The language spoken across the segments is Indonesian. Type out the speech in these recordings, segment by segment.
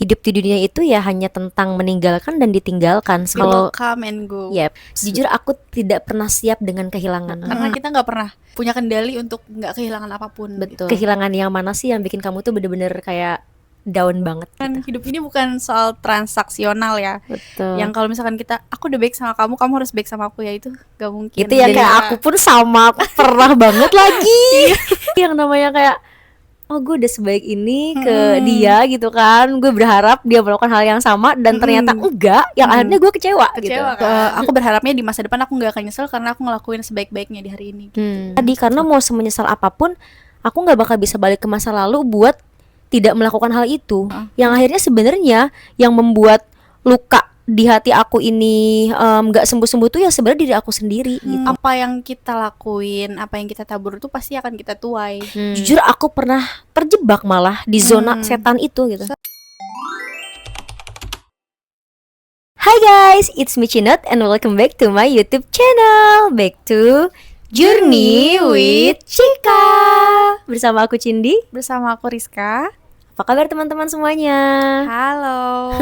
hidup di dunia itu ya hanya tentang meninggalkan dan ditinggalkan. We will Kalau come and go. yep, jujur aku tidak pernah siap dengan kehilangan. Karena kita nggak pernah punya kendali untuk nggak kehilangan apapun. Betul. Kehilangan yang mana sih yang bikin kamu tuh bener-bener kayak down banget Kan gitu. hidup ini bukan soal transaksional ya. Betul. Yang kalau misalkan aku udah baik sama kamu, kamu harus baik sama aku, ya itu gak mungkin. Itu yang kayak aku pun sama, aku pernah banget lagi. Yang namanya kayak oh gue udah sebaik ini ke dia gitu kan, gue berharap dia melakukan hal yang sama dan ternyata enggak, yang akhirnya gue kecewa gitu. Kan? Aku berharapnya di masa depan aku nggak akan nyesel karena aku ngelakuin sebaik-baiknya di hari ini. Gitu. Tadi karena mau semenyesal apapun, aku nggak bakal bisa balik ke masa lalu buat tidak melakukan hal itu. Yang akhirnya sebenarnya yang membuat luka di hati aku ini nggak sembuh-sembuh tuh ya sebenarnya diri aku sendiri gitu. Apa yang kita lakuin, apa yang kita tabur itu pasti akan kita tuai. Jujur aku pernah terjebak malah di zona setan itu gitu. Hai guys, it's me Cinot and welcome back to my YouTube channel. Back to Journey with Cika. Bersama aku Cindy, bersama aku Rizka. Apa kabar teman-teman semuanya? Halo.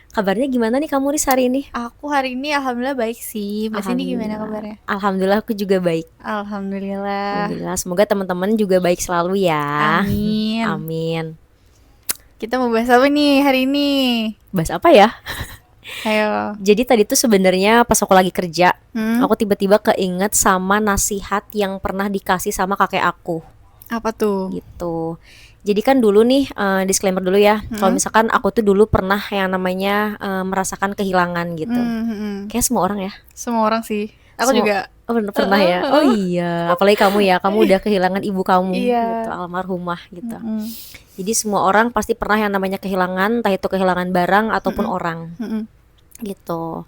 Kabarnya gimana nih kamu Riz hari ini? Aku hari ini alhamdulillah baik sih. Mbak Cindy gimana kabarnya? Alhamdulillah aku juga baik. Alhamdulillah. Semoga teman-teman juga baik selalu ya. Amin. Amin. Kita mau bahas apa nih hari ini? Bahas apa ya? Ayo. Jadi tadi tuh sebenarnya pas aku lagi kerja, aku tiba-tiba keinget sama nasihat yang pernah dikasih sama kakek aku. Apa tuh? Gitu. Jadi kan dulu nih disclaimer dulu ya. Kalau misalkan aku tuh dulu pernah yang namanya merasakan kehilangan gitu. Kayak semua orang ya. Semua orang sih. Aku juga pernah ya. Oh iya, apalagi kamu ya. Kamu udah kehilangan ibu kamu Iya. gitu, almarhumah gitu. Jadi semua orang pasti pernah yang namanya kehilangan, entah itu kehilangan barang ataupun orang. Gitu.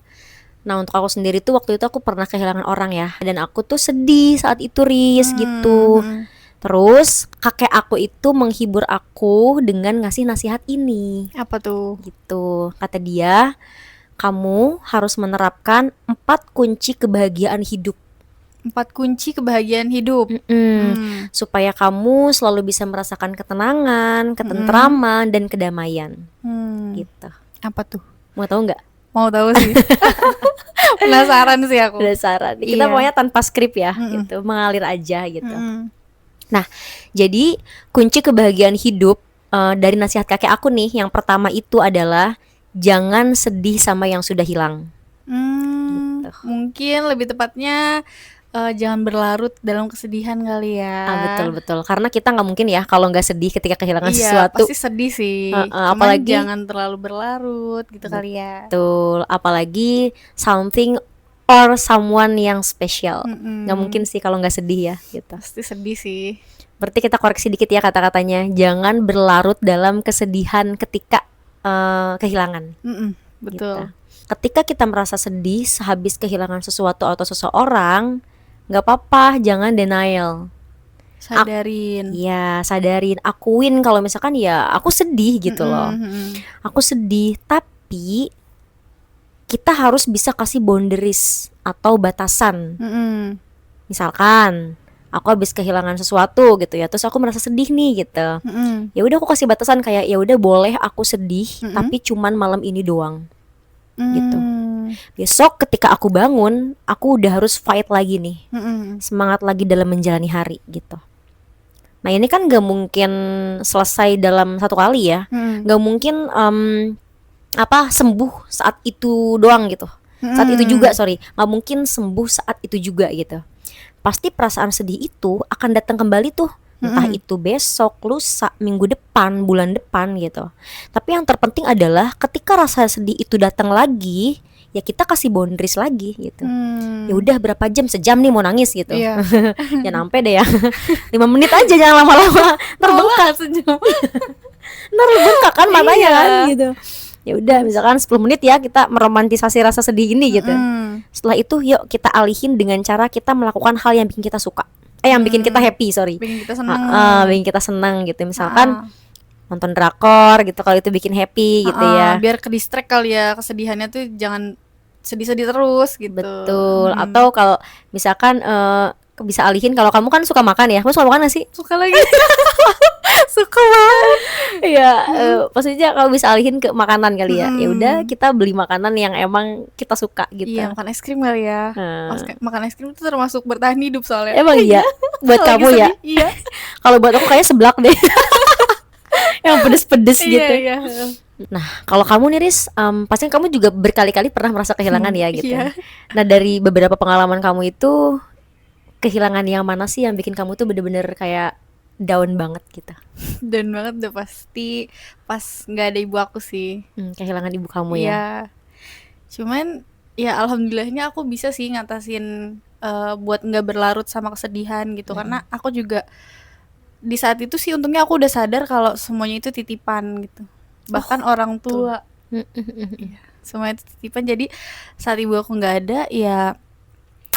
Nah, untuk aku sendiri tuh waktu itu aku pernah kehilangan orang ya. Dan aku tuh sedih saat itu Riz gitu. Terus kakek aku itu menghibur aku dengan ngasih nasihat ini. Apa tuh? Gitu. Kata dia, kamu harus menerapkan 4 kunci kebahagiaan hidup. 4 kunci kebahagiaan hidup. Supaya kamu selalu bisa merasakan ketenangan, ketentraman, dan kedamaian. Gitu. Apa tuh? Mau tahu nggak? Mau tahu sih. Penasaran sih aku. Penasaran. Kita pokoknya tanpa skrip ya, gitu, mengalir aja gitu. Nah, jadi kunci kebahagiaan hidup dari nasihat kakek aku nih, yang pertama itu adalah jangan sedih sama yang sudah hilang. Gitu. Mungkin lebih tepatnya jangan berlarut dalam kesedihan kali ya. Betul. Karena kita nggak mungkin ya kalau nggak sedih ketika kehilangan sesuatu. Pasti sedih sih. Apalagi jangan terlalu berlarut gitu kali ya. Betul. Apalagi something or someone yang spesial. Nggak mungkin sih kalau nggak sedih ya gitu. Pasti sedih sih. Berarti kita koreksi dikit ya kata-katanya. Jangan berlarut dalam kesedihan ketika kehilangan. Betul. Gitu. Ketika kita merasa sedih sehabis kehilangan sesuatu atau seseorang, nggak apa-apa, jangan denial. Sadarin. Sadarin, akuin kalau misalkan ya aku sedih gitu loh. Aku sedih, tapi kita harus bisa kasih boundaries atau batasan. Misalkan aku habis kehilangan sesuatu gitu ya, terus aku merasa sedih nih gitu. Ya udah aku kasih batasan kayak ya udah boleh aku sedih, tapi cuman malam ini doang. Gitu. Besok ketika aku bangun, aku udah harus fight lagi nih. Semangat lagi dalam menjalani hari gitu. Nah, ini kan gak mungkin selesai dalam satu kali ya. Gak mungkin sembuh saat itu doang gitu. Saat itu juga, gak mungkin sembuh saat itu juga gitu. Pasti perasaan sedih itu akan datang kembali tuh. Entah itu besok, lusa, minggu depan, bulan depan gitu. Tapi yang terpenting adalah ketika rasa sedih itu datang lagi, ya kita kasih boundaries lagi gitu. Ya udah berapa jam, sejam nih mau nangis gitu. Jangan sampai deh ya. 5 menit aja, jangan lama-lama. Terbengkak sejam. Terbengkak kan matanya kan gitu. Ya udah misalkan 10 menit ya kita meromantisasi rasa sedih ini gitu. Setelah itu yuk kita alihin dengan cara kita melakukan hal yang bikin kita suka. Yang bikin kita happy, bikin kita senang. Bikin kita senang gitu. Misalkan nonton drakor gitu, kalau itu bikin happy gitu ya. Biar ke distract kali ya, kesedihannya tuh jangan sedih-sedih terus gitu. Betul. Atau kalau misalkan bisa alihin, kalau kamu kan suka makan ya. Kamu suka makan gak sih? Suka lagi. Suka banget. Iya, maksudnya kalau bisa alihin ke makanan kali ya. Ya udah kita beli makanan yang emang kita suka gitu. Iya, makan es krim kali ya. Makan es krim itu termasuk bertahan hidup soalnya. Emang iya, buat Lagi kamu ya. sedih, iya. Kalau buat aku kayaknya seblak deh. Yang pedes-pedes gitu. Iya. Nah, kalau kamu nih Riz, pasti kamu juga berkali-kali pernah merasa kehilangan ya gitu. Iya. Nah, dari beberapa pengalaman kamu itu, kehilangan yang mana sih yang bikin kamu tuh bener-bener kayak down banget gitu? Dan banget udah pasti pas nggak ada ibu aku sih. Kehilangan ibu kamu ya. Iya. Cuman ya alhamdulillahnya aku bisa sih ngatasin buat nggak berlarut sama kesedihan gitu. Karena aku juga di saat itu sih untungnya aku udah sadar kalau semuanya itu titipan gitu. Bahkan orang tua. Iya, semuanya itu titipan. Jadi saat ibu aku nggak ada ya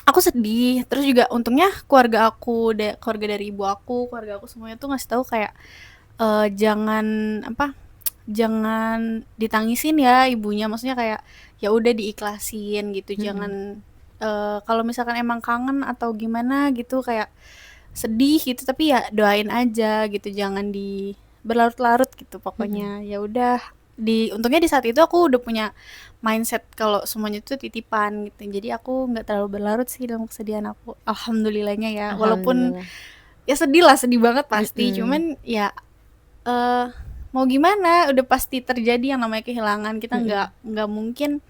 aku sedih. Terus juga untungnya keluarga aku, keluarga dari ibu aku, keluarga aku semuanya tuh ngasih tahu kayak jangan ditangisin ya ibunya, maksudnya kayak ya udah diikhlasin gitu. Jangan kalau misalkan emang kangen atau gimana gitu kayak sedih gitu, tapi ya doain aja gitu, jangan berlarut-larut gitu pokoknya. Ya udah, untungnya di saat itu aku udah punya mindset kalau semuanya itu titipan gitu, jadi aku nggak terlalu berlarut sih dalam kesedihan aku, alhamdulillahnya ya. Walaupun ya sedih banget pasti. Cuman ya mau gimana, udah pasti terjadi yang namanya kehilangan. Kita nggak mungkin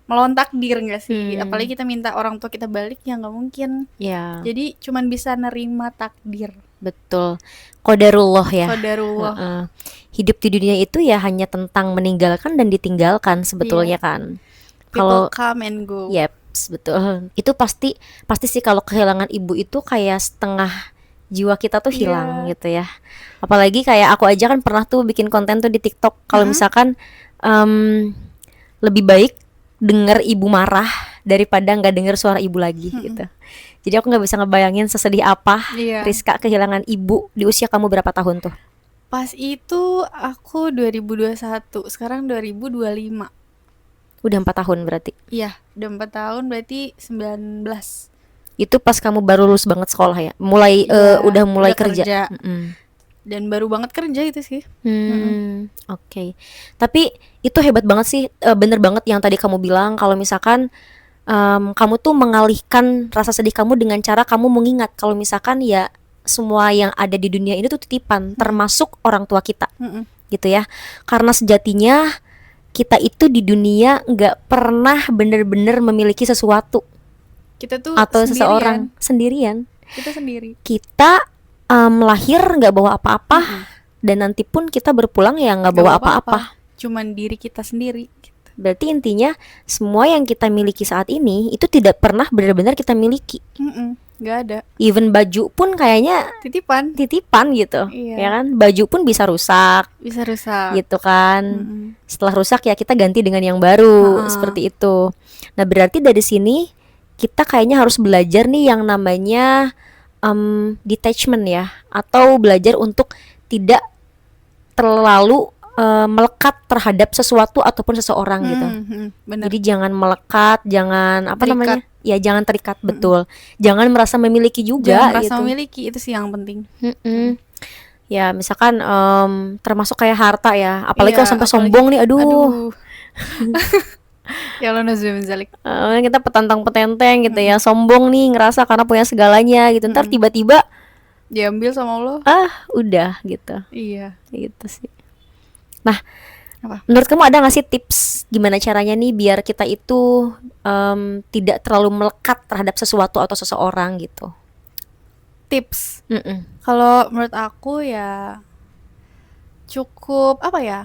melawan takdir nggak sih? Apalagi kita minta orang tua kita balik, ya nggak mungkin. Ya. Jadi cuman bisa nerima takdir. Betul. Qadarullah ya. Qadarullah. Hidup di dunia itu ya hanya tentang meninggalkan dan ditinggalkan sebetulnya kan. People come and go. Yeps, betul. Itu pasti sih kalau kehilangan ibu itu kayak setengah jiwa kita tuh hilang gitu ya. Apalagi kayak aku aja kan pernah tuh bikin konten tuh di TikTok kalau misalkan lebih baik denger ibu marah daripada nggak denger suara ibu lagi gitu. Jadi aku nggak bisa ngebayangin sesedih apa Rizka kehilangan ibu di usia kamu berapa tahun tuh? Pas itu aku 2021, sekarang 2025. Udah 4 tahun berarti? Iya, udah 4 tahun berarti 19. Itu pas kamu baru lulus banget sekolah ya? Udah mulai kerja. Dan baru banget kerja itu sih. Oke. Tapi itu hebat banget sih, bener banget yang tadi kamu bilang kalau misalkan kamu tuh mengalihkan rasa sedih kamu dengan cara kamu mengingat kalau misalkan ya semua yang ada di dunia ini tuh titipan, termasuk orang tua kita, gitu ya. Karena sejatinya kita itu di dunia nggak pernah bener-bener memiliki sesuatu. Kita tuh atau seseorang sendirian. Kita sendiri. Kita lahir nggak bawa apa-apa, dan nanti pun kita berpulang ya nggak bawa apa-apa. Cuman diri kita sendiri. Berarti intinya semua yang kita miliki saat ini itu tidak pernah benar-benar kita miliki. Nggak ada. Even baju pun kayaknya titipan gitu, ya kan? Baju pun bisa rusak gitu kan. Setelah rusak ya kita ganti dengan yang baru, seperti itu. Nah berarti dari sini kita kayaknya harus belajar nih yang namanya detachment ya, atau belajar untuk tidak terlalu melekat terhadap sesuatu ataupun seseorang gitu. Bener. Jadi jangan melekat, jangan namanya? Ya jangan terikat, betul. Jangan merasa memiliki juga. Jangan merasa gitu. memiliki, itu sih yang penting. Ya misalkan termasuk kayak harta ya, apalagi kalau sampai sombong nih, aduh. Ya Allah nazalik. Kita petantang-petenteng gitu ya, sombong nih, ngerasa karena punya segalanya gitu. Ntar tiba-tiba diambil sama Allah. Udah gitu. Iya. Gitu sih. Nah, menurut kamu ada gak sih tips gimana caranya nih biar kita itu tidak terlalu melekat terhadap sesuatu atau seseorang gitu? Tips? Kalau menurut aku ya cukup apa ya,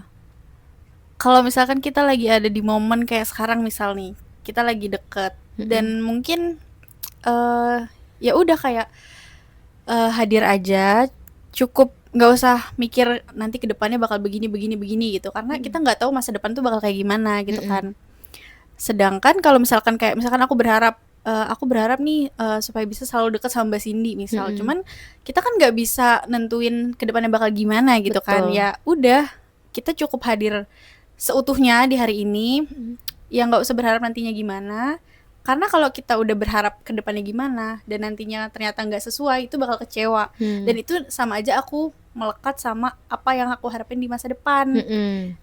kalau misalkan kita lagi ada di momen kayak sekarang misal nih, kita lagi deket dan mungkin ya udah kayak hadir aja, cukup, nggak usah mikir nanti kedepannya bakal begini gitu, karena kita nggak tahu masa depan tuh bakal kayak gimana gitu kan. Sedangkan kalau misalkan aku berharap nih supaya bisa selalu dekat sama Mbak Cindy misal, cuman kita kan nggak bisa nentuin kedepannya bakal gimana gitu. Betul. Kan ya udah, kita cukup hadir seutuhnya di hari ini, ya nggak usah berharap nantinya gimana. Karena kalau kita udah berharap ke depannya gimana dan nantinya ternyata nggak sesuai, itu bakal kecewa. Dan itu sama aja aku melekat sama apa yang aku harapin di masa depan.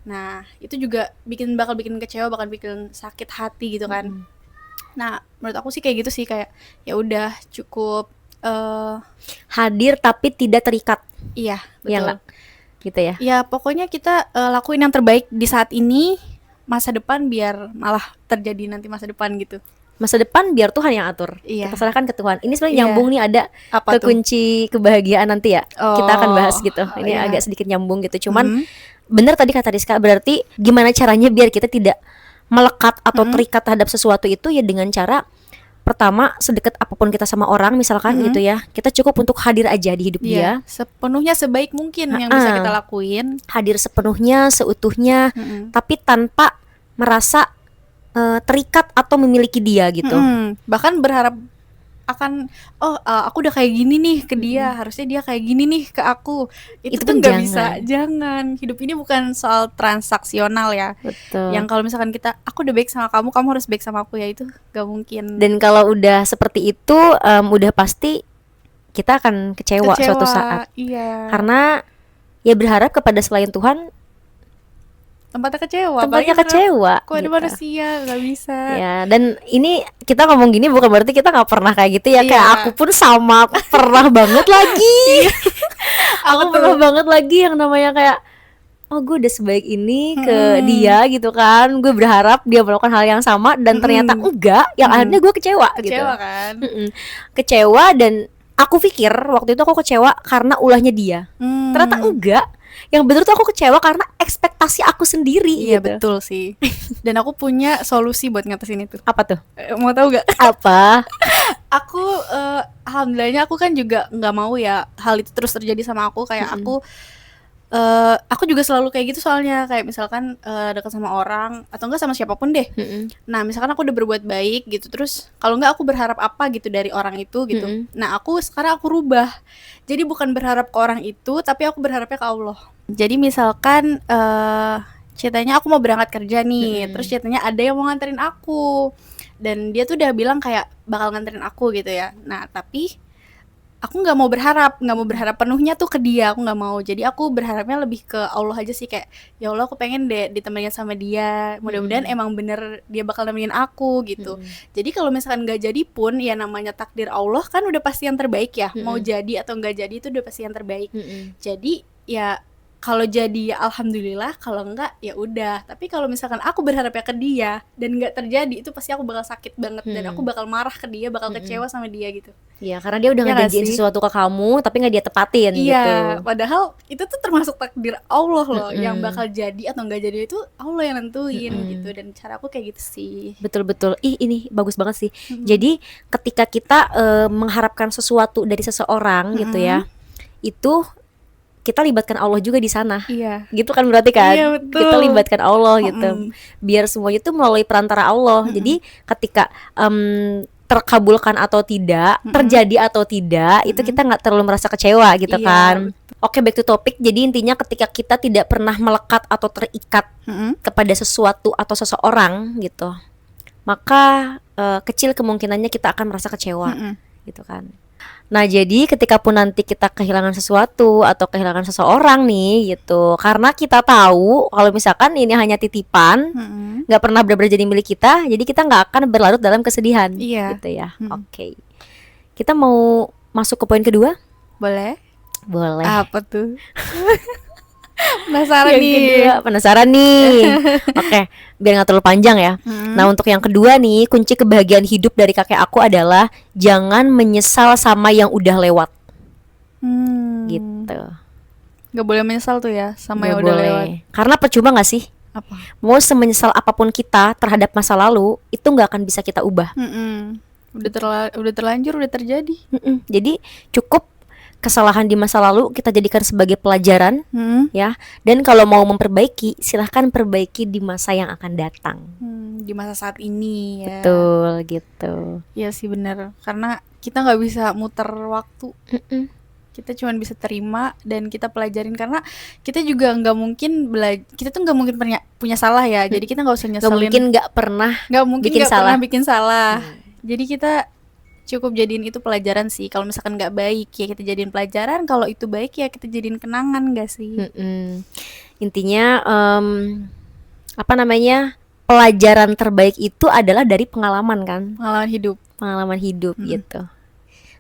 Nah, itu juga bakal bikin kecewa, bakal bikin sakit hati gitu kan. Nah, menurut aku sih kayak gitu sih, kayak ya udah cukup hadir tapi tidak terikat. Iya, Ya betul. nggak? Gitu ya. Ya pokoknya kita lakuin yang terbaik di saat ini, masa depan biar malah terjadi nanti masa depan gitu. Masa depan biar Tuhan yang atur. Iya. Kita serahkan ke Tuhan. Ini sebenarnya Iya. nyambung nih, ada Apa ke tuh? kunci kebahagiaan nanti ya. Kita akan bahas gitu. Ini iya. agak sedikit nyambung gitu. Cuman bener tadi kata Rizka, berarti gimana caranya biar kita tidak melekat atau terikat terhadap sesuatu itu ya dengan cara pertama, sedekat apapun kita sama orang misalkan gitu ya, kita cukup untuk hadir aja di hidup dia. Sepenuhnya sebaik mungkin yang bisa kita lakuin. Hadir sepenuhnya, seutuhnya, tapi tanpa merasa terikat atau memiliki dia gitu. Bahkan berharap akan aku udah kayak gini nih ke dia, harusnya dia kayak gini nih ke aku. Itu tuh nggak bisa. Jangan. Hidup ini bukan soal transaksional ya. Betul. Yang kalau misalkan aku udah baik sama kamu, kamu harus baik sama aku, ya itu nggak mungkin. Dan kalau udah seperti itu, udah pasti kita akan kecewa suatu saat. Iya. Karena ya berharap kepada selain Tuhan tempatnya kecewa. Kok ada gitu. manusia nggak bisa. Ya, dan ini kita ngomong gini bukan berarti kita nggak pernah kayak gitu ya. Kayak aku pun sama, aku pernah banget lagi. Aku pernah banget lagi yang namanya kayak, oh gue udah sebaik ini ke dia gitu kan, gue berharap dia melakukan hal yang sama dan ternyata enggak, yang akhirnya gue kecewa gitu. Kan? Kecewa, dan aku pikir waktu itu aku kecewa karena ulahnya dia. Ternyata enggak. Yang bener tuh aku kecewa karena ekspektasi aku sendiri. Iya gitu. Betul sih. Dan aku punya solusi buat ngatasin itu. Apa tuh? Mau tahu gak? Apa? Aku alhamdulillahnya aku kan juga nggak mau ya hal itu terus terjadi sama aku. Kayak aku juga selalu kayak gitu soalnya. Kayak misalkan dekat sama orang atau enggak sama siapapun deh. Nah misalkan aku udah berbuat baik gitu, terus kalau enggak aku berharap apa gitu dari orang itu gitu. Nah sekarang aku rubah. Jadi bukan berharap ke orang itu, tapi aku berharapnya ke Allah. Jadi misalkan ceritanya aku mau berangkat kerja nih, terus ceritanya ada yang mau nganterin aku, dan dia tuh udah bilang kayak bakal nganterin aku gitu ya. Nah tapi aku nggak mau berharap penuhnya tuh ke dia, aku nggak mau. Jadi aku berharapnya lebih ke Allah aja sih, kayak ya Allah aku pengen deh ditemenin sama dia, mudah-mudahan emang bener dia bakal nemenin aku gitu. Jadi kalau misalkan nggak jadi pun ya namanya takdir Allah kan udah pasti yang terbaik ya. Mau jadi atau nggak jadi itu udah pasti yang terbaik. Jadi ya kalau jadi ya alhamdulillah, kalau enggak ya udah. Tapi kalau misalkan aku berharapnya ke dia dan nggak terjadi, itu pasti aku bakal sakit banget dan aku bakal marah ke dia, bakal kecewa sama dia gitu. Iya, karena dia udah ngejanjiin sesuatu ke kamu tapi nggak dia tepatin gitu. Iya, padahal itu tuh termasuk takdir Allah loh. Yang bakal jadi atau nggak jadi itu Allah yang nentuin gitu. Dan cara aku kayak gitu sih. Betul-betul. Ini bagus banget sih. Jadi ketika kita mengharapkan sesuatu dari seseorang gitu ya, itu kita libatkan Allah juga di sana. Iya. Gitu kan berarti kan? Iya, betul. Kita libatkan Allah gitu. Biar semuanya itu melalui perantara Allah. Jadi ketika terkabulkan atau tidak, terjadi atau tidak, itu kita nggak terlalu merasa kecewa gitu kan. Oke, back to topic. Jadi intinya ketika kita tidak pernah melekat atau terikat kepada sesuatu atau seseorang gitu, maka kecil kemungkinannya kita akan merasa kecewa gitu kan. Nah jadi ketika pun nanti kita kehilangan sesuatu atau kehilangan seseorang nih gitu, karena kita tahu kalau misalkan ini hanya titipan, nggak pernah benar-benar jadi milik kita, jadi kita nggak akan berlarut dalam kesedihan gitu ya. Oke. Kita mau masuk ke poin kedua? Boleh. Apa tuh? Penasaran nih. Oke, biar gak terlalu panjang ya. Nah untuk yang kedua nih, kunci kebahagiaan hidup dari kakek aku adalah jangan menyesal sama yang udah lewat. Gitu. Gak boleh menyesal tuh ya sama yang udah lewat. Karena percuma gak sih? Apa? Mau semenyesal apapun kita terhadap masa lalu, itu gak akan bisa kita ubah. Udah terlanjur, udah terjadi. Jadi cukup kesalahan di masa lalu kita jadikan sebagai pelajaran ya, dan kalau mau memperbaiki silahkan perbaiki di masa yang akan datang, di masa saat ini ya. Betul gitu. Iya sih benar, karena kita nggak bisa muter waktu. Kita cuma bisa terima dan kita pelajarin, karena kita juga nggak mungkin kita tuh nggak mungkin punya salah ya. Jadi kita nggak usah nyeselin. Nggak mungkin nggak pernah bikin salah. Jadi kita cukup jadiin itu pelajaran sih. Kalau misalkan nggak baik ya kita jadiin pelajaran, kalau itu baik ya kita jadiin kenangan gak sih? Intinya apa namanya, pelajaran terbaik itu adalah dari pengalaman kan, Pengalaman hidup. gitu.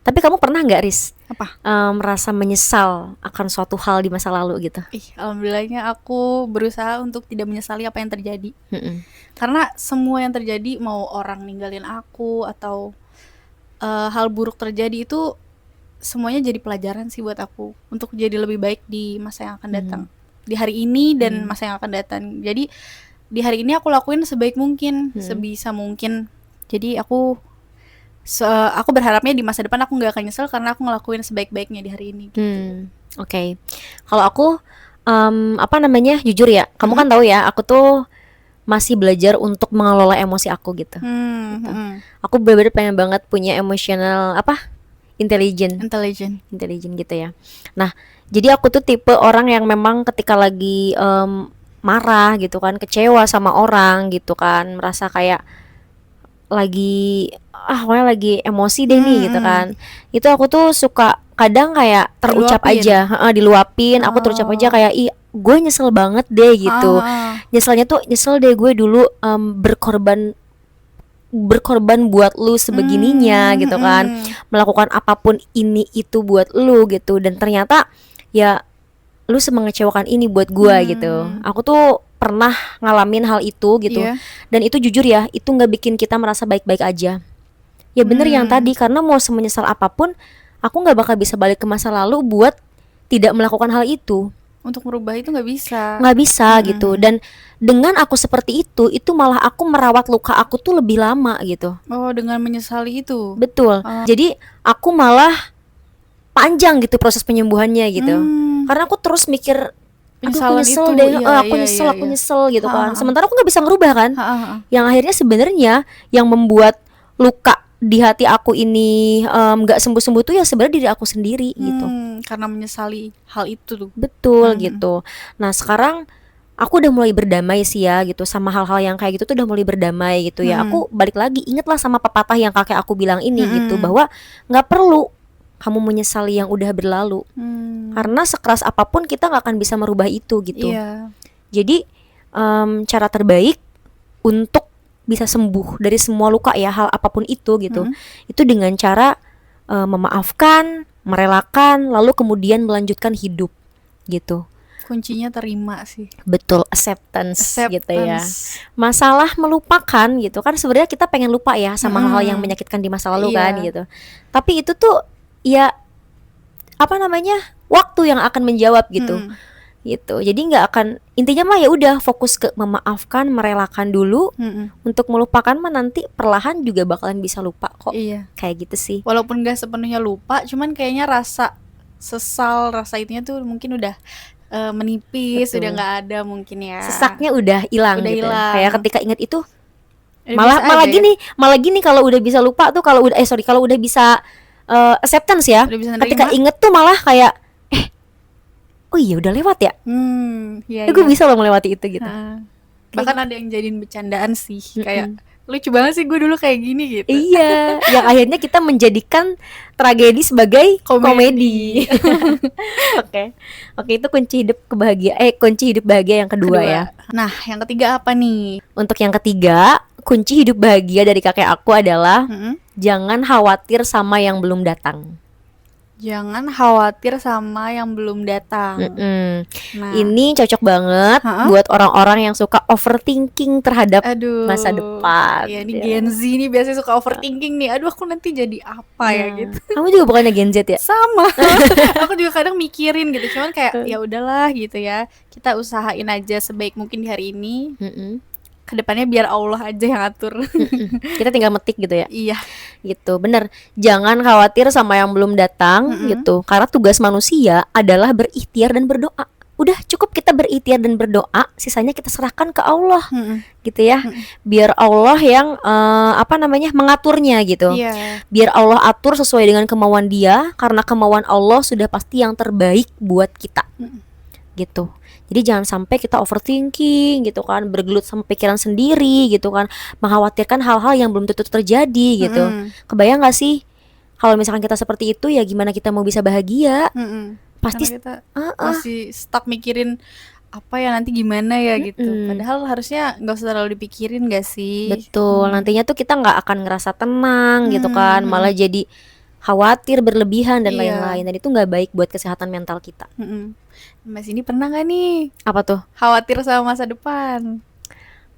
Tapi kamu pernah nggak, Riz, Apa? merasa menyesal akan suatu hal di masa lalu gitu? Alhamdulillahnya aku berusaha untuk tidak menyesali apa yang terjadi. Mm-mm. Karena semua yang terjadi, mau orang ninggalin aku atau hal buruk terjadi, itu semuanya jadi pelajaran sih buat aku untuk jadi lebih baik di masa yang akan datang, di hari ini dan masa yang akan datang. Jadi di hari ini aku lakuin sebaik mungkin, sebisa mungkin. Jadi aku berharapnya di masa depan aku nggak akan nyesel karena aku ngelakuin sebaik-baiknya di hari ini gitu. Oke. Kalau aku apa namanya, jujur ya, kamu kan tahu ya, aku tuh masih belajar untuk mengelola emosi aku gitu. Aku benar-benar pengen banget punya emotional intelligent gitu ya. Nah, jadi aku tuh tipe orang yang memang ketika lagi marah gitu kan, kecewa sama orang gitu kan, merasa kayak lagi pokoknya lagi emosi deh nih gitu kan. Itu aku tuh suka kadang kayak terucap Diluapin. aja, diluapin, aku terucap aja kayak gue nyesel banget deh gitu. Nyeselnya tuh nyesel deh gue dulu berkorban buat lu sebegininya gitu kan, melakukan apapun ini itu buat lu gitu, dan ternyata ya lu semengecewakan ini buat gua gitu. Aku tuh pernah ngalamin hal itu gitu. Dan itu jujur ya, itu nggak bikin kita merasa baik-baik aja. Ya bener yang tadi, karena mau semenyesal apapun, aku nggak bakal bisa balik ke masa lalu buat tidak melakukan hal itu. Untuk merubah itu nggak bisa gitu. Dan dengan aku seperti itu malah aku merawat luka aku tuh lebih lama gitu. Dengan menyesali itu. Betul. Jadi aku malah panjang gitu proses penyembuhannya gitu. Karena aku terus mikir, aku nyesel deh, aku nyesel gitu kan. Sementara aku nggak bisa ngerubah kan. Yang akhirnya sebenarnya yang membuat luka di hati aku ini nggak sembuh-sembuh tuh ya sebenarnya diri aku sendiri gitu. Karena menyesali hal itu tuh. Betul gitu. Nah sekarang aku udah mulai berdamai sih ya gitu sama hal-hal yang kayak gitu tuh, udah mulai berdamai gitu ya. Aku balik lagi ingatlah sama pepatah yang kakek aku bilang ini gitu, bahwa nggak perlu kamu menyesali yang udah berlalu, karena sekeras apapun kita nggak akan bisa merubah itu gitu. Jadi cara terbaik untuk bisa sembuh dari semua luka ya, hal apapun itu gitu, itu dengan cara memaafkan, merelakan, lalu kemudian melanjutkan hidup gitu. Kuncinya terima sih. Betul, acceptance gitu ya. Masalah melupakan gitu kan, sebenarnya kita pengen lupa ya sama hal-hal yang menyakitkan di masa lalu kan gitu. Tapi itu tuh ya waktu yang akan menjawab gitu. Gitu. Jadi nggak akan, intinya mah ya udah fokus ke memaafkan, merelakan dulu. Untuk melupakan mah nanti perlahan juga bakalan bisa lupa kok. Kayak gitu sih. Walaupun gak sepenuhnya lupa, cuman kayaknya rasa sesal, rasa itunya tuh mungkin udah menipis. Betul. Udah nggak ada mungkin ya. Sesaknya udah hilang gitu. Kayak ketika ingat itu malah gini kalau udah bisa lupa tuh, kalau udah bisa acceptance ya. Ketika inget tuh malah kayak oh iya udah lewat ya. Gue bisa loh melewati itu gitu. Bahkan ada yang jadiin bercandaan sih, kayak lucu banget sih gue dulu kayak gini gitu. Iya, yang akhirnya kita menjadikan tragedi sebagai komedi. Oke, itu kunci hidup bahagia yang kedua ya. Nah, yang ketiga apa nih? Untuk yang ketiga, kunci hidup bahagia dari kakek aku adalah jangan khawatir sama yang belum datang. Jangan khawatir sama yang belum datang. Nah, ini cocok banget buat orang-orang yang suka overthinking terhadap masa depan. Iya, ini Gen Z nih biasanya suka overthinking nih. Aduh, aku nanti jadi apa ya gitu. Kamu juga bukannya Gen Z ya? Sama. Aku juga kadang mikirin gitu. Cuman kayak ya udahlah gitu ya. Kita usahain aja sebaik mungkin di hari ini. Kedepannya biar Allah aja yang atur. Kita tinggal metik gitu ya. Iya. Gitu, bener. Jangan khawatir sama yang belum datang gitu. Karena tugas manusia adalah berikhtiar dan berdoa. Udah cukup kita berikhtiar dan berdoa, sisanya kita serahkan ke Allah. Gitu ya. Biar Allah yang mengaturnya gitu. Biar Allah atur sesuai dengan kemauan Dia, karena kemauan Allah sudah pasti yang terbaik buat kita. Gitu. Jadi jangan sampai kita overthinking gitu kan, bergelut sama pikiran sendiri gitu kan, mengkhawatirkan hal-hal yang belum tentu terjadi gitu. Kebayang gak sih Kalau misalkan kita seperti itu, ya gimana kita mau bisa bahagia? Pasti kita masih stuck mikirin apa ya nanti gimana ya gitu. Padahal harusnya nggak usah terlalu dipikirin gak sih? Betul. Nantinya tuh kita nggak akan ngerasa tenang gitu kan, malah jadi khawatir berlebihan dan lain-lain. Dan itu nggak baik buat kesehatan mental kita. Mas ini pernah nggak nih? Apa tuh? Khawatir sama masa depan?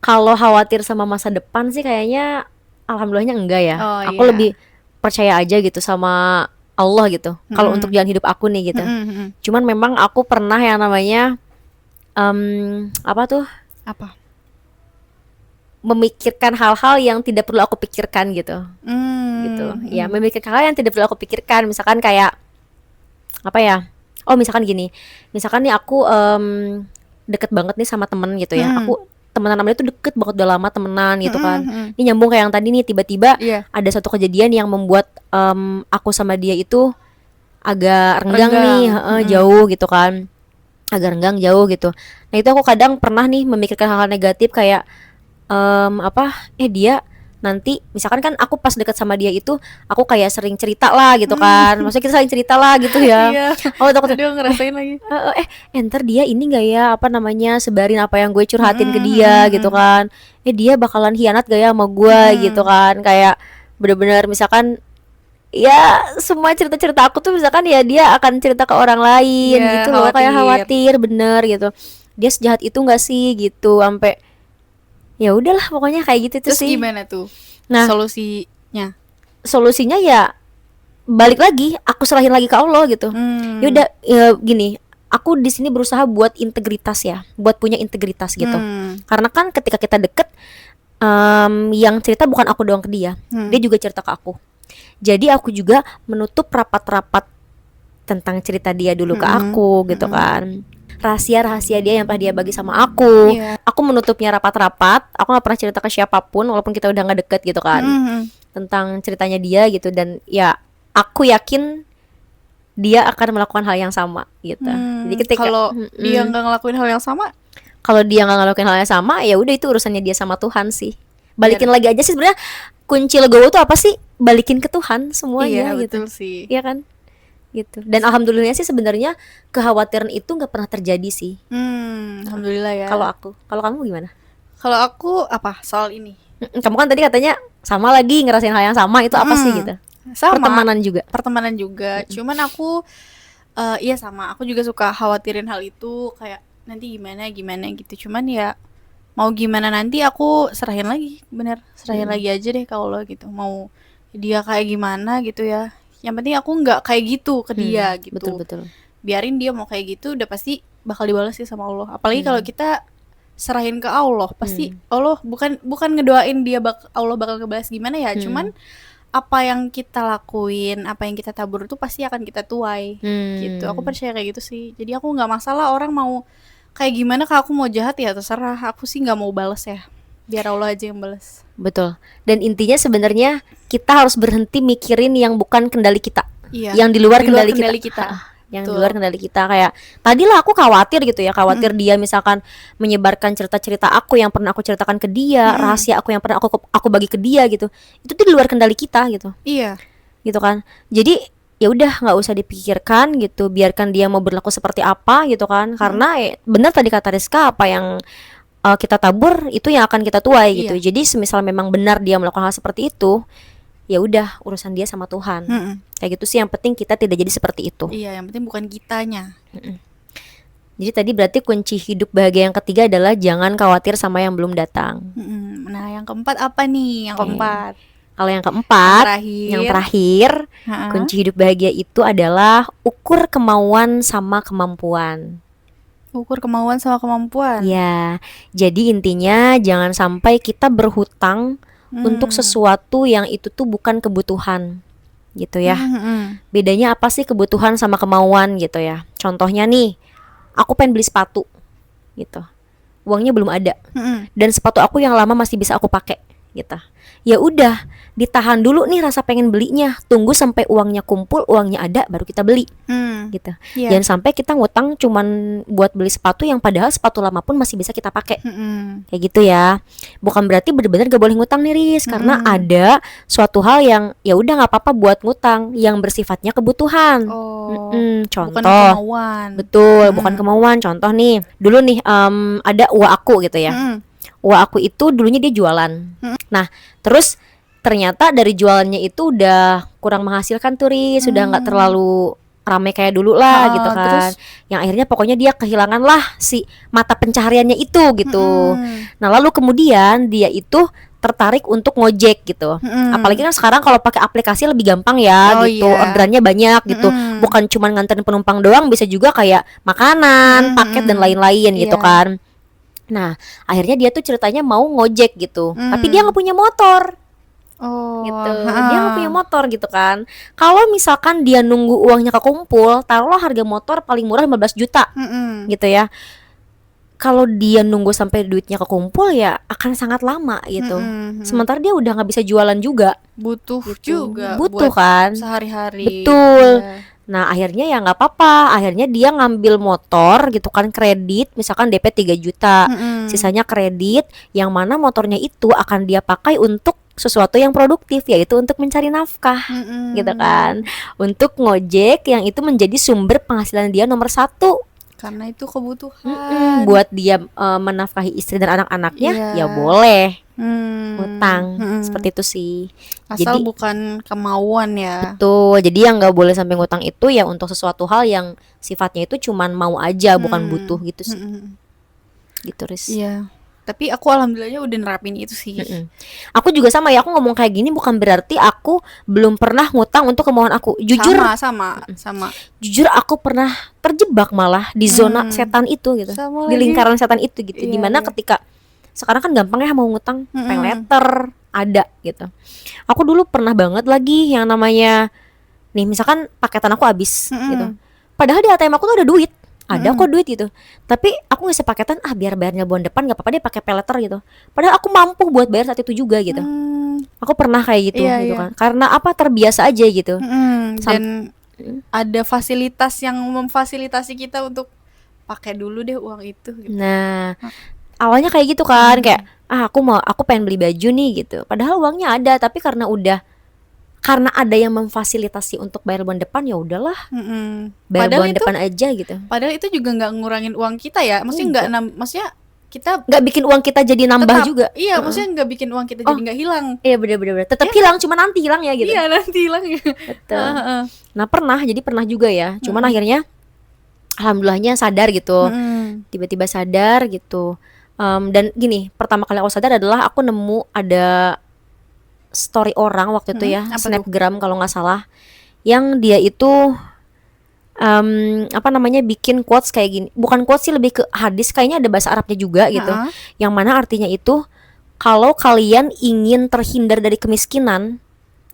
Kalau khawatir sama masa depan sih kayaknya alhamdulillahnya enggak ya. Aku lebih percaya aja gitu sama Allah gitu. Kalau untuk jalan hidup aku nih gitu. Cuman memang aku pernah yang namanya Apa? Memikirkan hal-hal yang tidak perlu aku pikirkan gitu. Gitu. Ya, memikirkan hal yang tidak perlu aku pikirkan. Misalkan kayak apa ya? Oh, misalkan gini. Misalkan nih aku deket banget nih sama temen gitu ya. Aku temenan namanya tuh deket banget, udah lama temenan gitu kan. Ini nyambung kayak yang tadi nih, tiba-tiba ada satu kejadian yang membuat aku sama dia itu agak renggang nih, jauh gitu kan. Agak renggang jauh gitu. Nah, itu aku kadang pernah nih memikirkan hal-hal negatif kayak dia nanti misalkan kan aku pas deket sama dia itu aku kayak sering cerita lah gitu kan. Maksudnya kita saling cerita lah gitu ya. Iya. Oh, takut dia ngerasain lagi. Ntar dia ini gak ya sebarin apa yang gue curhatin ke dia gitu kan. Dia bakalan hianat gak ya sama gue gitu kan. Kayak bener-bener misalkan ya semua cerita-cerita aku tuh misalkan ya dia akan cerita ke orang lain gitu loh, kayak khawatir bener gitu. Dia sejahat itu gak sih gitu, sampai ya udahlah pokoknya kayak gitu tuh. Terus sih gimana tuh? Nah, solusinya ya balik lagi, aku serahin lagi ke Allah gitu. Ya udah, ya gini, aku di sini berusaha buat integritas ya, buat punya integritas gitu. Karena kan ketika kita deket, yang cerita bukan aku doang ke dia, dia juga cerita ke aku. Jadi aku juga menutup rapat-rapat tentang cerita dia dulu ke aku gitu kan. Rahasia-rahasia dia yang pernah dia bagi sama aku. Aku menutupnya rapat-rapat. Aku gak pernah cerita ke siapapun walaupun kita udah gak deket gitu kan. Tentang ceritanya dia gitu. Dan ya aku yakin dia akan melakukan hal yang sama gitu. Jadi ketika kalau dia gak ngelakuin hal yang sama, kalau dia gak ngelakuin hal yang sama, ya udah itu urusannya dia sama Tuhan sih. Balikin lagi aja sih sebenarnya. Kunci legowo tuh apa sih? Balikin ke Tuhan semuanya gitu. Betul sih. Iya kan? Gitu. Dan alhamdulillahnya sih sebenarnya kekhawatiran itu nggak pernah terjadi sih. Alhamdulillah ya. Kalau kamu gimana? Kalau aku apa soal ini? Kamu kan tadi katanya sama lagi ngerasain hal yang sama, itu apa sih gitu? Sama. Pertemanan juga. Cuman aku iya sama. Aku juga suka khawatirin hal itu, kayak nanti gimana gitu. Cuman ya mau gimana nanti aku serahin lagi, serahin lagi aja deh kalau gitu. Mau dia kayak gimana gitu ya. Yang penting aku nggak kayak gitu ke dia gitu. Betul. Biarin dia mau kayak gitu, udah pasti bakal dibalas sih sama Allah. Apalagi kalau kita serahin ke Allah, pasti Allah bukan ngedoain dia Allah bakal ngebalas gimana ya. Cuman apa yang kita lakuin, apa yang kita tabur itu pasti akan kita tuai gitu. Aku percaya kayak gitu sih. Jadi aku nggak masalah orang mau kayak gimana, kalau aku mau jahat ya terserah. Aku sih nggak mau balas ya. Biar Allah aja yang balas. Betul. Dan intinya sebenarnya kita harus berhenti mikirin yang bukan kendali kita. Yang di luar kendali kita. Yang di luar kendali kita. Kayak tadilah aku khawatir gitu ya, khawatir dia misalkan menyebarkan cerita-cerita aku yang pernah aku ceritakan ke dia, rahasia aku yang pernah aku bagi ke dia gitu. Itu tuh di luar kendali kita gitu. Iya. Gitu kan. Jadi ya udah nggak usah dipikirkan gitu, biarkan dia mau berlaku seperti apa gitu kan. Karena benar tadi kata Rizka, apa yang kita tabur itu yang akan kita tuai gitu. Jadi semisal memang benar dia melakukan hal seperti itu, ya udah urusan dia sama Tuhan. Kayak gitu sih, yang penting kita tidak jadi seperti itu. Iya, yang penting bukan kitanya. Jadi tadi berarti kunci hidup bahagia yang ketiga adalah jangan khawatir sama yang belum datang. Nah, yang keempat apa nih? Yang keempat. Kalau yang keempat, yang terakhir, kunci hidup bahagia itu adalah ukur kemauan sama kemampuan. Ukur kemauan sama kemampuan. Ya, jadi intinya jangan sampai kita berhutang untuk sesuatu yang itu tuh bukan kebutuhan, gitu ya. Bedanya apa sih kebutuhan sama kemauan gitu ya? Contohnya nih, aku pengen beli sepatu, gitu. Uangnya belum ada, dan sepatu aku yang lama masih bisa aku pakai, gitu. Ya udah, ditahan dulu nih rasa pengen belinya, tunggu sampai uangnya kumpul, uangnya ada, baru kita beli. Gitu. Jangan sampai kita ngutang cuman buat beli sepatu yang padahal sepatu lama pun masih bisa kita pakai. Kayak gitu ya. bukan berarti bener-bener gak boleh ngutang nih Riz, karena ada suatu hal yang ya udah nggak apa-apa buat ngutang yang bersifatnya kebutuhan. Contoh, bukan kemauan. Betul, bukan kemauan. Contoh nih, dulu nih ada uak aku gitu ya. Uak aku itu dulunya dia jualan. Nah, terus ternyata dari jualannya itu udah kurang menghasilkan tuh Riz, sudah nggak terlalu ramai kayak dulu lah gitu kan. Terus? Yang akhirnya pokoknya dia kehilangan lah si mata pencahariannya itu gitu. Nah, lalu kemudian dia itu tertarik untuk ngojek gitu. Apalagi kan sekarang kalau pakai aplikasi lebih gampang ya gitu. Orderannya banyak gitu. Bukan cuma nganterin penumpang doang, bisa juga kayak makanan, paket dan lain-lain gitu kan. Nah, akhirnya dia tuh ceritanya mau ngojek gitu. Tapi dia nggak punya motor. Gitu. Dia nggak punya motor gitu kan. Kalau misalkan dia nunggu uangnya kekumpul, taruhlah harga motor paling murah 15 juta gitu ya. Kalau dia nunggu sampai duitnya kekumpul ya akan sangat lama gitu. Sementara dia udah nggak bisa jualan juga. Butuh gitu. juga Butuh buat kan sehari-hari. Betul. Nah akhirnya ya nggak apa-apa. Akhirnya dia ngambil motor gitu kan, kredit misalkan DP 3 juta, sisanya kredit, yang mana motornya itu akan dia pakai untuk sesuatu yang produktif, yaitu untuk mencari nafkah gitu kan, untuk ngojek yang itu menjadi sumber penghasilan dia nomor 1. Karena itu kebutuhan. Buat dia menafkahi istri dan anak-anaknya, ya boleh utang. Seperti itu sih. Asal bukan kemauan ya. Betul. Jadi yang nggak boleh sampai ngutang itu ya untuk sesuatu hal yang sifatnya itu cuman mau aja, bukan butuh gitu sih. Gitu Riz. Iya. Tapi aku alhamdulillahnya udah nerapin itu sih. Aku juga sama ya, aku ngomong kayak gini bukan berarti aku belum pernah ngutang untuk kemauan aku. Jujur sama. Jujur aku pernah terjebak malah di zona setan itu gitu. Di lingkaran setan itu gitu. Dimana ketika sekarang kan gampang ya mau ngutang, paylater ada gitu. Aku dulu pernah banget lagi yang namanya nih misalkan paketan aku habis gitu. Padahal di ATM aku tuh ada duit. Ada kok duit gitu. Tapi aku ngisi paketan biar bayarnya bulan depan, gak apa-apa deh pakai paylater gitu. Padahal aku mampu buat bayar saat itu juga gitu. Aku pernah kayak gitu gitu kan. Karena apa, terbiasa aja gitu. Dan ada fasilitas yang memfasilitasi kita untuk pakai dulu deh uang itu gitu. Nah, awalnya kayak gitu kan, kayak aku pengen beli baju nih gitu. Padahal uangnya ada, tapi karena ada yang memfasilitasi untuk bayar bulan depan, ya udahlah, bayar bulan depan aja gitu. Padahal itu juga nggak ngurangin uang kita ya, maksudnya maksudnya kita nggak bikin uang kita jadi nambah juga. Iya, maksudnya nggak bikin uang kita jadi nggak hilang. Iya benar-benar, tetap hilang, cuma nanti hilang ya gitu. Iya nanti hilang ya. Betul. Nah pernah juga ya, cuman akhirnya alhamdulillahnya sadar gitu, tiba-tiba sadar gitu. Dan gini, pertama kali aku sadar adalah aku nemu ada story orang waktu itu ya, snapgram kalau nggak salah, yang dia itu bikin quotes kayak gini. Bukan quotes sih, lebih ke hadis, kayaknya ada bahasa Arabnya juga gitu, yang mana artinya itu kalau kalian ingin terhindar dari kemiskinan,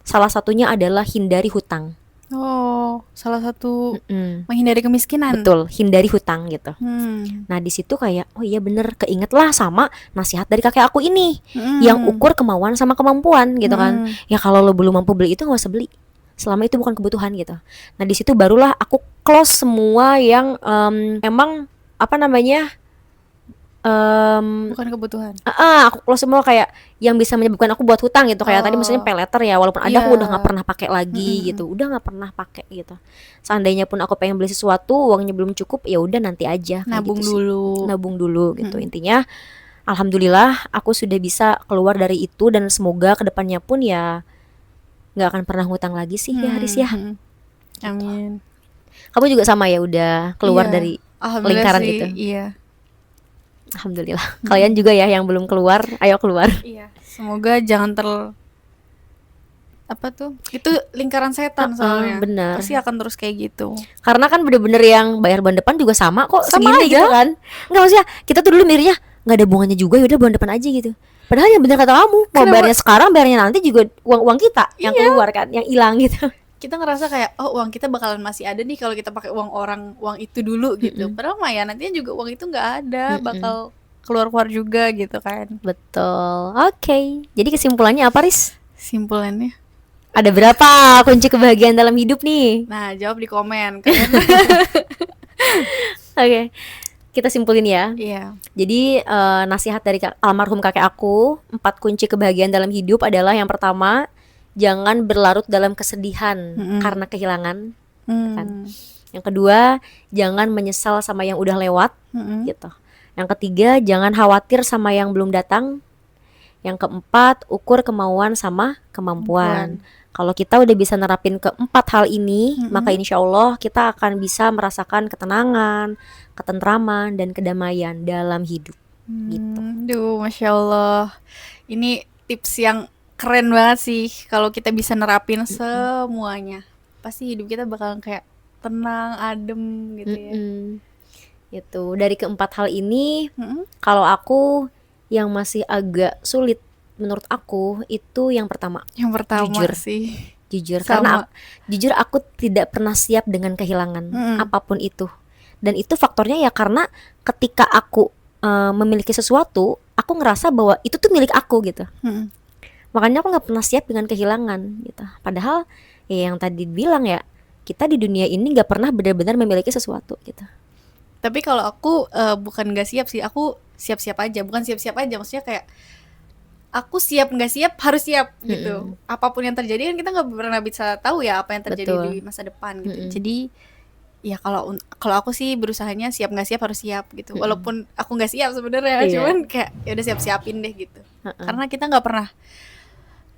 salah satunya adalah hindari hutang. Salah satu menghindari kemiskinan. Betul, hindari hutang gitu. Nah di situ kayak oh iya bener, keingetlah sama nasihat dari kakek aku ini, yang ukur kemauan sama kemampuan gitu kan. Ya kalau lo belum mampu beli itu nggak usah beli, selama itu bukan kebutuhan gitu. Nah di situ barulah aku close semua yang emang bukan kebutuhan. Aku close semua kayak yang bisa menyebabkan aku buat hutang gitu. Kayak tadi misalnya paylater ya, walaupun ada aku udah nggak pernah pakai lagi gitu, udah nggak pernah pakai gitu. Seandainya pun aku pengen beli sesuatu, uangnya belum cukup, ya udah nanti aja. Nabung gitu dulu. Nabung dulu gitu. Intinya, alhamdulillah aku sudah bisa keluar dari itu, dan semoga kedepannya pun ya nggak akan pernah ngutang lagi sih ya Haris ya. Amin. Kamu juga sama ya, udah keluar dari lingkaran itu. Iya. Alhamdulillah. Kalian juga ya yang belum keluar, ayo keluar. Iya. Semoga jangan itu lingkaran setan soalnya. Bener. Pasti akan terus kayak gitu. Karena kan bener-bener yang bayar bulan depan juga sama kok, Sama segini aja. gitu kan. Enggak, maksudnya kita tuh dulu mikirnya nggak ada hubungannya juga, yaudah bulan depan aja gitu. Padahal yang bener kata kamu, mau bayarnya sekarang, bayarnya nanti juga uang kita yang keluar kan, yang hilang gitu. Kita ngerasa kayak uang kita bakalan masih ada nih kalau kita pakai uang itu dulu gitu. Padahal mah ya nantinya juga uang itu nggak ada, bakal keluar juga gitu kan. Betul. Oke. Jadi kesimpulannya apa, Riz? Simpulannya ada berapa kunci kebahagiaan dalam hidup nih? Nah, jawab di komen kalian. Oke. kita simpulin ya. Iya. Jadi nasihat dari almarhum kakek aku, 4 kunci kebahagiaan dalam hidup adalah yang pertama, jangan berlarut dalam kesedihan karena kehilangan, kan. Yang kedua, jangan menyesal sama yang udah lewat, gitu. Yang ketiga, jangan khawatir sama yang belum datang. Yang keempat, ukur kemauan sama kemampuan. Kalau kita udah bisa nerapin keempat hal ini, maka insya Allah kita akan bisa merasakan ketenangan, ketentraman, dan kedamaian dalam hidup. Gitu. Duh, Masya Allah. Ini tips yang keren banget sih. Kalau kita bisa nerapin semuanya, pasti hidup kita bakalan kayak tenang, adem gitu ya. Gitu. Dari keempat hal ini, kalau aku yang masih agak sulit menurut aku itu yang pertama. Yang pertama jujur sih. Jujur, karena jujur aku tidak pernah siap dengan kehilangan apapun itu. Dan itu faktornya ya karena ketika aku memiliki sesuatu, aku ngerasa bahwa itu tuh milik aku gitu. Makanya aku nggak pernah siap dengan kehilangan gitu. Padahal ya yang tadi bilang ya, kita di dunia ini nggak pernah benar-benar memiliki sesuatu gitu. Tapi kalau aku bukan nggak siap sih, aku siap-siap aja. Bukan siap-siap aja, maksudnya kayak aku siap nggak siap harus siap gitu. Apapun yang terjadi kan kita nggak pernah bisa tahu ya apa yang terjadi di masa depan gitu. Jadi ya kalau aku sih berusahanya siap nggak siap harus siap gitu. Walaupun aku nggak siap sebenarnya, cuman kayak ya udah siap-siapin deh gitu. Karena kita nggak pernah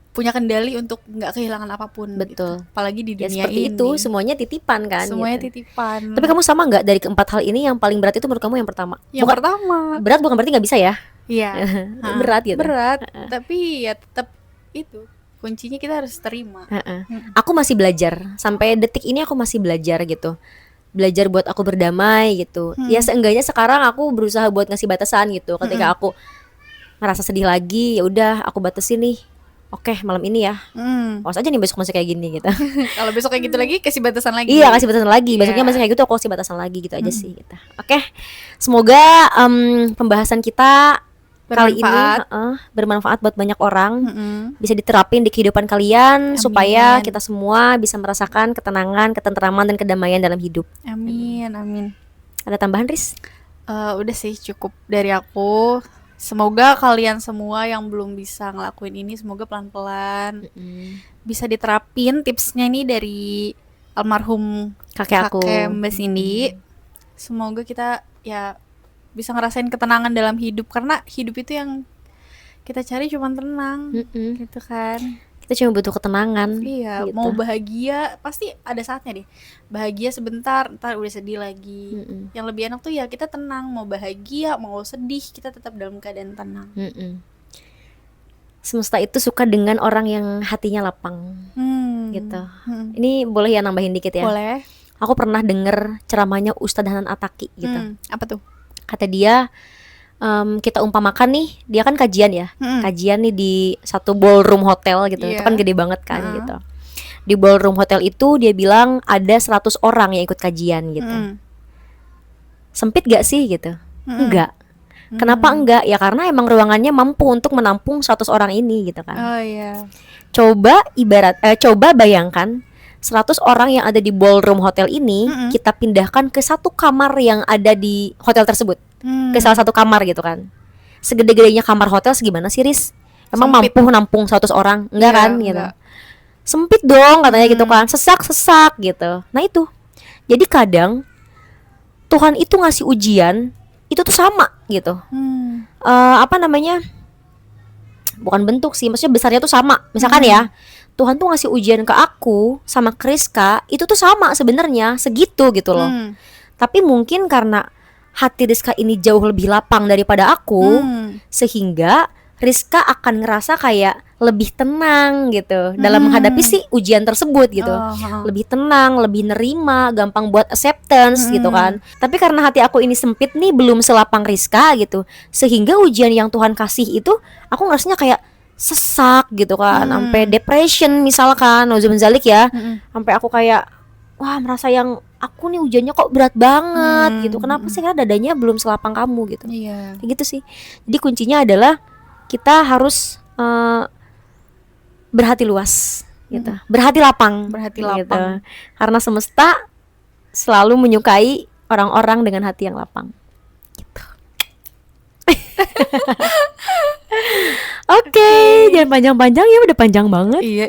punya kendali untuk nggak kehilangan apapun. Betul. Gitu. Apalagi di dunia seperti ini. itu semuanya titipan kan. Semuanya gitu. titipan. Tapi kamu sama nggak dari keempat hal ini yang paling berat itu menurut kamu yang pertama? Yang pertama. Berat bukan berarti nggak bisa ya? Iya. Berat gitu. Berat. Tapi ya tetap itu kuncinya kita harus terima. Aku masih belajar sampai detik ini, aku masih belajar gitu. Belajar buat aku berdamai gitu. Ya seenggaknya sekarang aku berusaha buat ngasih batasan gitu. Ketika aku ngerasa sedih lagi, ya udah aku batasin nih. Oke, malam ini ya. Awas aja nih besok masih kayak gini gitu. Kalau besok kayak gitu lagi, kasih batasan lagi. Iya, kasih batasan lagi. Besoknya masih kayak gitu, aku kasih batasan lagi gitu aja sih gitu. Oke. Semoga pembahasan kita kali ini bermanfaat buat banyak orang. Bisa diterapin di kehidupan kalian. Amin. Supaya kita semua bisa merasakan ketenangan, ketentraman, dan kedamaian dalam hidup. Amin, amin. Ada tambahan, Riz? Udah sih, cukup dari aku. Semoga kalian semua yang belum bisa ngelakuin ini, semoga pelan-pelan bisa diterapin tipsnya ini dari almarhum kakek Mbak Cindy. Semoga kita ya bisa ngerasain ketenangan dalam hidup, karena hidup itu yang kita cari cuma tenang, gitu kan. Kita cuma butuh ketenangan. Iya, gitu. Mau bahagia pasti ada saatnya deh. Bahagia sebentar, ntar udah sedih lagi. Yang lebih enak tuh ya kita tenang, mau bahagia, mau sedih, kita tetap dalam keadaan tenang. Semesta itu suka dengan orang yang hatinya lapang, gitu. Ini boleh ya nambahin dikit ya? Boleh. Aku pernah denger ceramahnya Ustadz Hanan Ataki gitu. Apa tuh? Kata dia, kita umpamakan nih, dia kan kajian ya, kajian nih di satu ballroom hotel gitu, itu kan gede banget kan gitu. Di ballroom hotel itu dia bilang ada 100 orang yang ikut kajian gitu. Sempit gak sih gitu? Enggak. Kenapa enggak? Ya karena emang ruangannya mampu untuk menampung 100 orang ini gitu kan. Oh iya. Coba bayangkan 100 orang yang ada di ballroom hotel ini kita pindahkan ke satu kamar yang ada di hotel tersebut. Ke salah satu kamar gitu kan. Segede-gedenya kamar hotel segimana sih, Riz? Emang sempit. Mampu nampung 100 orang? Enggak kan gitu. Enggak. Sempit dong katanya gitu kan. Sesak-sesak gitu. Nah itu. Jadi kadang Tuhan itu ngasih ujian itu tuh sama gitu. Apa namanya? Bukan bentuk sih, maksudnya besarnya tuh sama. Misalkan ya, Tuhan tuh ngasih ujian ke aku sama Kriska, itu tuh sama sebenarnya, segitu gitu loh. Tapi mungkin karena hati Rizka ini jauh lebih lapang daripada aku, sehingga Rizka akan ngerasa kayak lebih tenang gitu dalam menghadapi si ujian tersebut gitu. Lebih tenang, lebih nerima, gampang buat acceptance gitu kan. Tapi karena hati aku ini sempit nih, belum selapang Rizka gitu, sehingga ujian yang Tuhan kasih itu aku ngerasanya kayak sesak gitu kan, sampai depression misalkan, nauzubillahi ya. Sampai aku kayak wah, merasa yang aku nih ujiannya kok berat banget gitu. Kenapa sih? Karena dadanya belum selapang kamu gitu. Kayak gitu sih. Jadi kuncinya adalah kita harus berhati luas gitu. Berhati lapang. Gitu. Karena semesta selalu menyukai orang-orang dengan hati yang lapang. Oke, jangan panjang-panjang ya, udah panjang banget. Iya,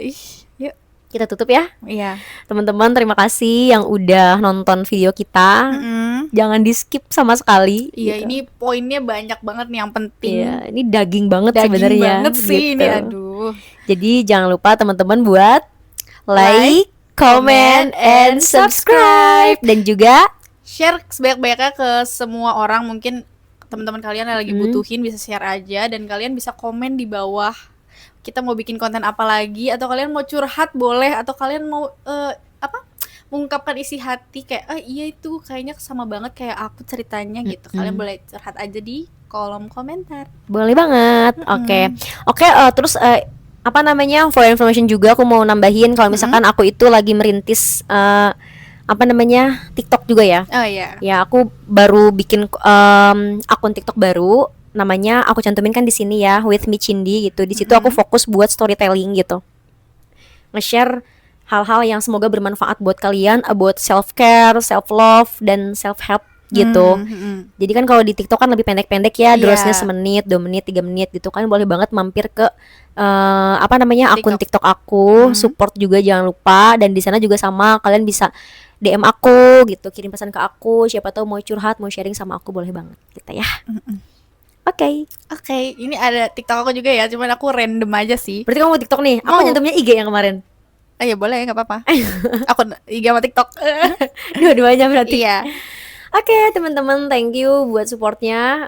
yuk. Kita tutup ya. Iya. Teman-teman, terima kasih yang udah nonton video kita. Jangan di-skip sama sekali. Iya, gitu. ini poinnya banyak banget nih yang penting. Iya, ini daging banget Daging sebenarnya. banget sih gitu. ini, aduh. Jadi jangan lupa teman-teman buat like, comment, and subscribe, dan juga share sebanyak-banyaknya ke semua orang. Mungkin teman-teman kalian yang lagi butuhin bisa share aja, dan kalian bisa komen di bawah kita mau bikin konten apa lagi, atau kalian mau curhat boleh, atau kalian mau mengungkapkan isi hati kayak iya itu kayaknya sama banget kayak aku ceritanya gitu. Kalian boleh curhat aja di kolom komentar. Boleh banget. Oke. Terus apa namanya, for information juga aku mau nambahin kalau misalkan aku itu lagi merintis apa namanya, TikTok juga ya. Oh iya. Ya, aku baru bikin akun TikTok baru, namanya aku cantumin kan di sini ya, with me Cindy gitu. Di situ aku fokus buat storytelling gitu, nge-share hal-hal yang semoga bermanfaat buat kalian, about self care, self love, dan self help gitu. Jadi kan kalau di TikTok kan lebih pendek-pendek ya, durasinya semenit, 2 menit, 3 menit gitu kan. Boleh banget mampir ke apa namanya, akun TikTok aku, support juga jangan lupa. Dan di sana juga sama, kalian bisa DM aku gitu, kirim pesan ke aku, siapa tahu mau curhat, mau sharing sama aku, boleh banget gitu ya. Oke, ini ada TikTok aku juga ya, cuman aku random aja sih. berarti kamu mau TikTok nih? Aku nyantumnya IG yang kemarin. Ya boleh, nggak apa-apa. Aku IG sama TikTok. Dua-duanya berarti. Iya. Oke, teman-teman, thank you buat supportnya.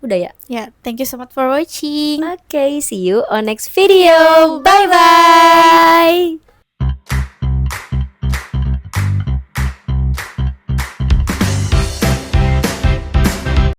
Udah ya? Ya, thank you so much for watching. Oke, see you on next video. Bye-bye.